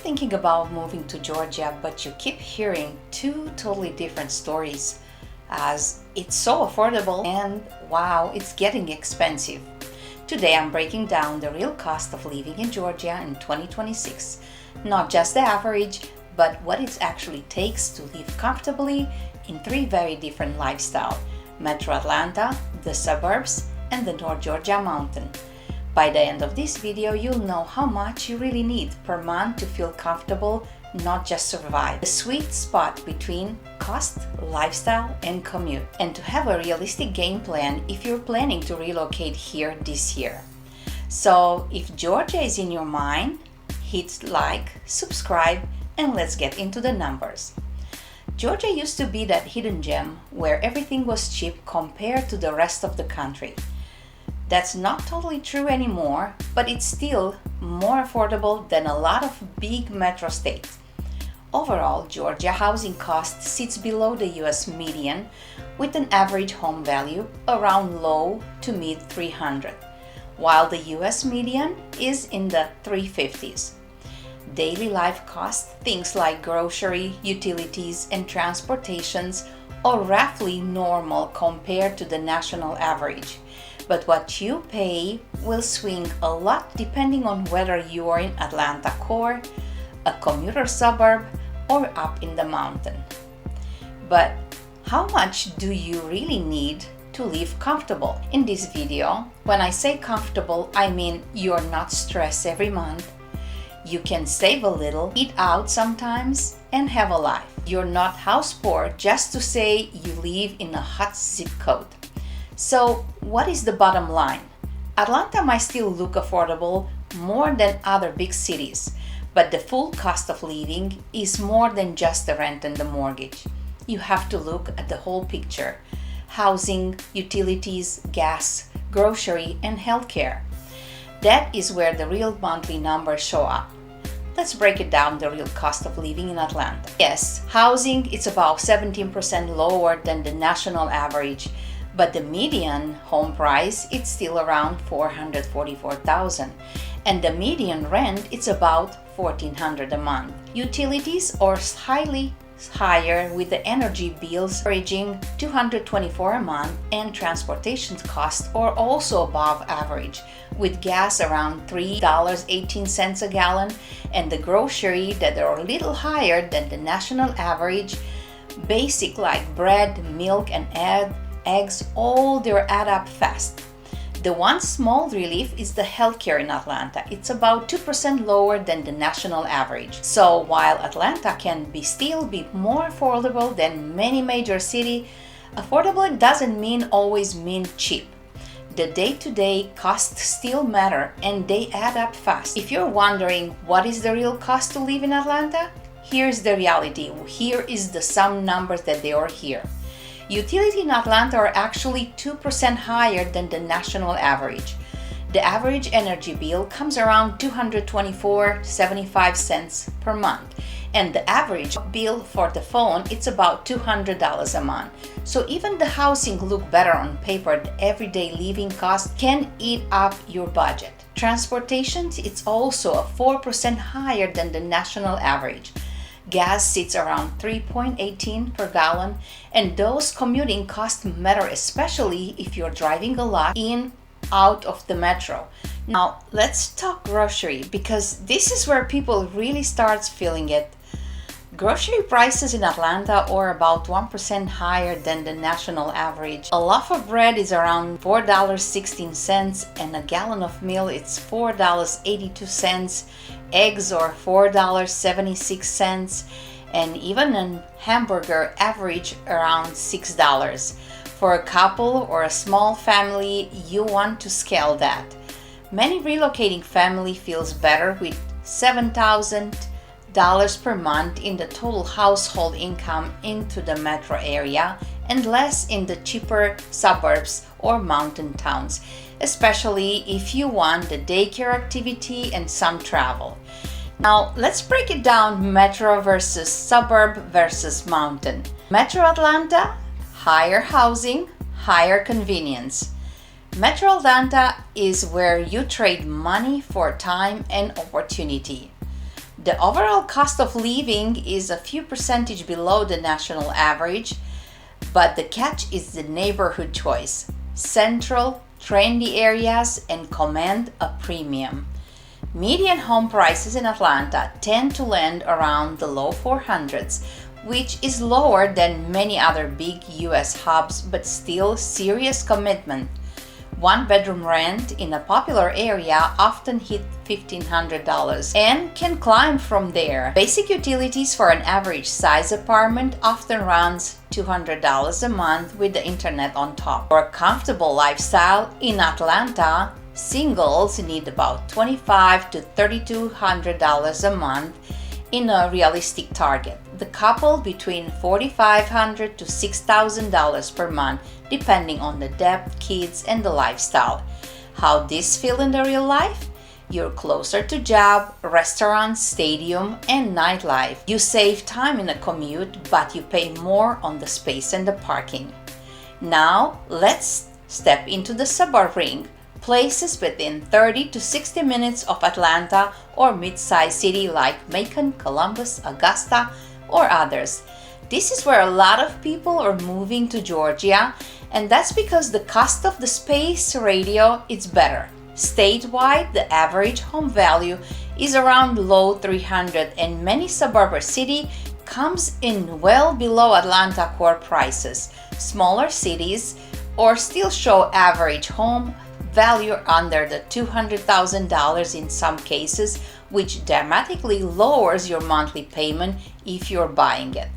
thinking about moving to Georgia, but you keep hearing two totally different stories, as it's so affordable and wow, it's getting expensive. Today I'm breaking down the real cost of living in Georgia in 2026. Not just the average, but what it actually takes to live comfortably in three very different lifestyles: Metro Atlanta, the suburbs, and the North Georgia mountain. By the end of this video, you'll know how much you really need per month to feel comfortable, not just survive. The sweet spot between cost, lifestyle, and commute. And to have a realistic game plan if you're planning to relocate here this year. So if Georgia is in your mind, hit like, subscribe, and let's get into the numbers. Georgia used to be that hidden gem where everything was cheap compared to the rest of the country. That's not totally true anymore, but it's still more affordable than a lot of big metro states. Overall, Georgia housing cost sits below the US median with an average home value around low to mid 300, while the US median is in the 350s. Daily life costs, things like grocery, utilities, and transportations, are roughly normal compared to the national average. But what you pay will swing a lot depending on whether you are in Atlanta core, a commuter suburb, or up in the mountain. But how much do you really need to live comfortable? In this video, when I say comfortable, I mean you're not stressed every month, you can save a little, eat out sometimes, and have a life. You're not house poor just to say you live in a hot zip code. So what is the bottom line? Atlanta might still look affordable more than other big cities, but the full cost of living is more than just the rent and the mortgage. You have to look at the whole picture: housing, utilities, gas, grocery, and healthcare. That is where the real monthly numbers show up. Let's break it down, the real cost of living in Atlanta. Yes, housing is about 17% lower than the national average, but the median home price is still around $444,000, and the median rent is about $1,400 a month. Utilities are slightly higher, with the energy bills averaging $224 a month, and transportation costs are also above average, with gas around $3.18 a gallon, and the grocery that are a little higher than the national average. Basic like bread, milk, and eggs, all they add up fast. The one small relief is the healthcare in Atlanta. It's about 2% lower than the national average. So while Atlanta can still be more affordable than many major cities, affordable doesn't always mean cheap. The day-to-day costs still matter, and they add up fast. If you're wondering what is the real cost to live in Atlanta, here's the reality. Here is the sum numbers that they are here. Utilities in Atlanta are actually 2% higher than the national average. The average energy bill comes around $224.75 per month, and the average bill for the phone it's about $200 a month. So even the housing look better on paper, the everyday living costs can eat up your budget. Transportation it's also 4% higher than the national average. Gas sits around $3.18 per gallon, and those commuting costs matter, especially if you're driving a lot out of the metro. Now let's talk grocery, because this is where people really start feeling it. Grocery prices in Atlanta are about 1% higher than the national average. A loaf of bread is around $4.16, and a gallon of milk is $4.82. Eggs are $4.76, and even a hamburger average around $6. For a couple or a small family, you want to scale that. Many relocating family feels better with $7,000 per month in the total household income into the metro area, and less in the cheaper suburbs or mountain towns, especially if you want the daycare activity and some travel. Now let's break it down: metro versus suburb versus mountain. Metro Atlanta, higher housing, higher convenience. Metro Atlanta is where you trade money for time and opportunity. The overall cost of living is a few percentage below the national average, but the catch is the neighborhood choice. Central, trendy areas and command a premium. Median home prices in Atlanta tend to land around the low 400s, which is lower than many other big US hubs, but still serious commitment. One-bedroom rent in a popular area often hit $1,500 and can climb from there. Basic utilities for an average size apartment often runs $200 a month with the internet on top. For a comfortable lifestyle in Atlanta, singles need about $2,500 to $3,200 a month in a realistic target. The couple between $4,500 to $6,000 per month, depending on the debt, kids, and the lifestyle. How this feel in the real life? You're closer to job, restaurants, stadium, and nightlife. You save time in a commute, but you pay more on the space and the parking. Now, let's step into the suburb ring. Places within 30 to 60 minutes of Atlanta or mid-sized city like Macon, Columbus, Augusta, or others. This is where a lot of people are moving to Georgia, and that's because the cost of the space radio is better. Statewide, the average home value is around low 300, and many suburban city comes in well below Atlanta core prices. Smaller cities or still show average home value under the $200,000 in some cases, which dramatically lowers your monthly payment if you're buying it.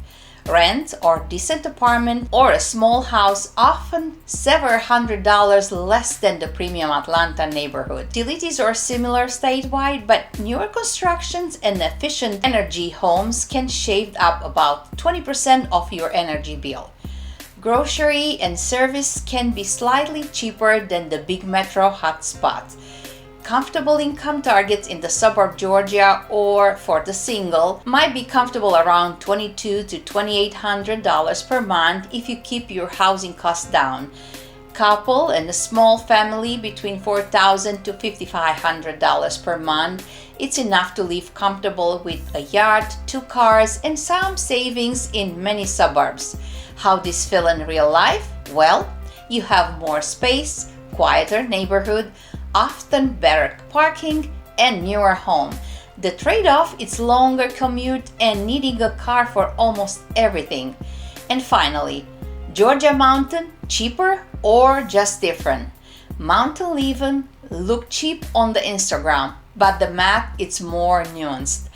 Rent or decent apartment or a small house often several $100 less than the premium Atlanta neighborhood. Utilities are similar statewide, but newer constructions and efficient energy homes can shave up about 20% of your energy bill. Grocery and service can be slightly cheaper than the big metro hotspots. Comfortable income targets in the suburb Georgia or for the single might be comfortable around $2,200 to $2,800 per month if you keep your housing costs down. Couple and a small family between $4,000 to $5,500 per month, it's enough to live comfortable with a yard, 2 cars, and some savings in many suburbs. How this feel in real life? Well, you have more space, quieter neighborhood, often better parking, and newer home. The trade-off is longer commute and needing a car for almost everything. And finally, Georgia mountain, cheaper or just different? Mountain living look cheap on the Instagram, but the math is more nuanced.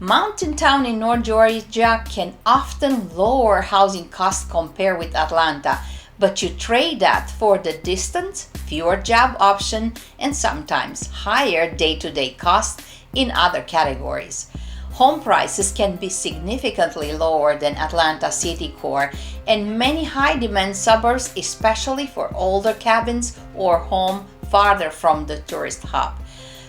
Mountain town in North Georgia can often lower housing costs compared with Atlanta, but you trade that for the distance, fewer job options, and sometimes higher day-to-day costs in other categories. Home prices can be significantly lower than Atlanta city core, and many high-demand suburbs, especially for older cabins or home farther from the tourist hub.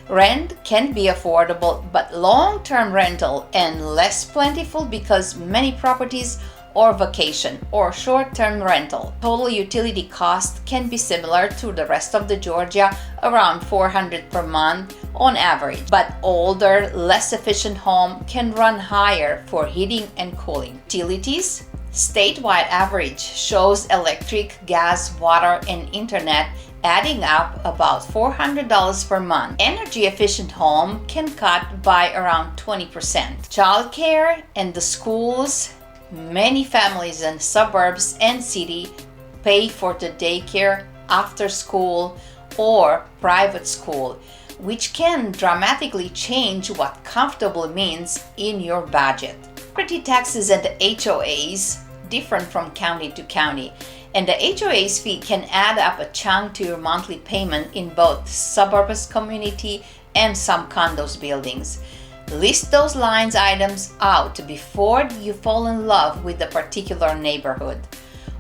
Rent can be affordable, but long-term rental and less plentiful because many properties or vacation or short-term rental. Total utility cost can be similar to the rest of the Georgia, around $400 per month on average, but older, less efficient home can run higher for heating and cooling. Utilities, statewide average shows electric, gas, water, and internet adding up about $400 per month. Energy efficient home can cut by around 20%. Childcare and the schools, many families in suburbs and city pay for the daycare, after school, or private school, which can dramatically change what comfortable means in your budget. Property taxes and the HOAs different from county to county, and the HOA's fee can add up a chunk to your monthly payment in both suburbs community and some condos buildings. List those lines items out before you fall in love with the particular neighborhood.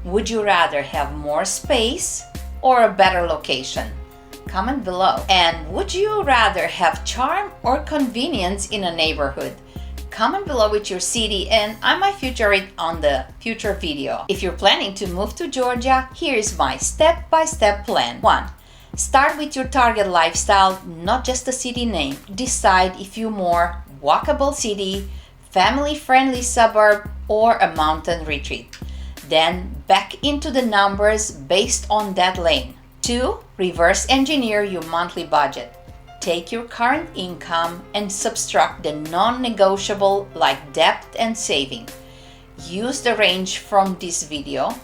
Would you rather have more space or a better location? Comment below. And would you rather have charm or convenience in a neighborhood? Comment below with your city and I might feature it on the future video. If you're planning to move to Georgia, here's my step-by-step plan. 1. Start with your target lifestyle, not just the city name. Decide if you more walkable city, family-friendly suburb, or a mountain retreat. Then back into the numbers based on that lane. 2. Reverse engineer your monthly budget. Take your current income and subtract the non-negotiable like debt and saving. Use the range from this video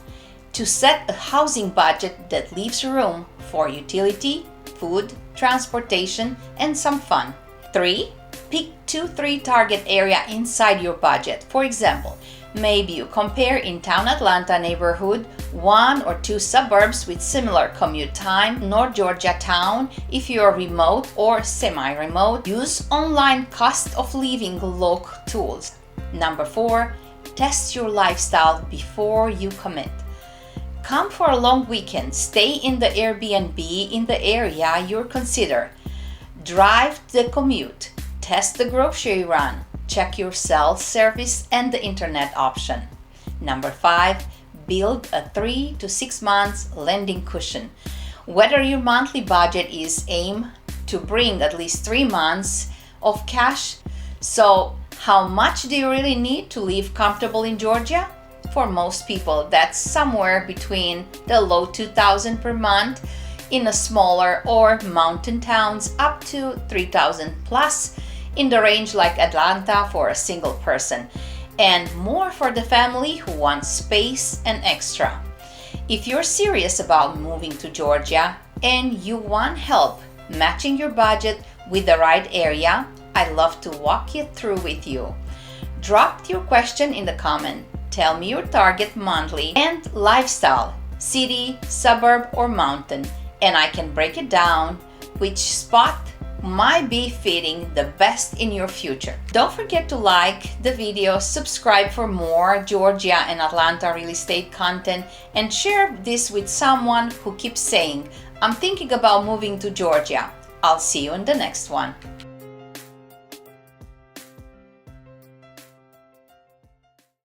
to set a housing budget that leaves room for utility, food, transportation, and some fun. 3. Pick 2-3 target area inside your budget. For example, maybe you compare in-town Atlanta neighborhood 1 or 2 suburbs with similar commute time, North Georgia town if you are remote or semi-remote. Use online cost of living local tools. Number 4. Test your lifestyle before you commit. Come for a long weekend. Stay in the Airbnb in the area you're consider. Drive the commute. Test the grocery run. Check your cell service and the internet option. Number 5. Build a 3 to 6 months lending cushion. Whether your monthly budget is aimed to bring at least 3 months of cash, so how much do you really need to live comfortable in Georgia? For most people, that's somewhere between the low $2,000 per month in a smaller or mountain towns up to $3,000 plus in the range like Atlanta for a single person, and more for the family who wants space and extra. If you're serious about moving to Georgia and you want help matching your budget with the right area, I'd love to walk it through with you. Drop your question in the comment. Tell me your target monthly and lifestyle, city, suburb, or mountain, and I can break it down which spot might be fitting the best in your future. Don't forget to like the video, subscribe for more Georgia and Atlanta real estate content, and share this with someone who keeps saying, I'm thinking about moving to Georgia. I'll see you in the next one.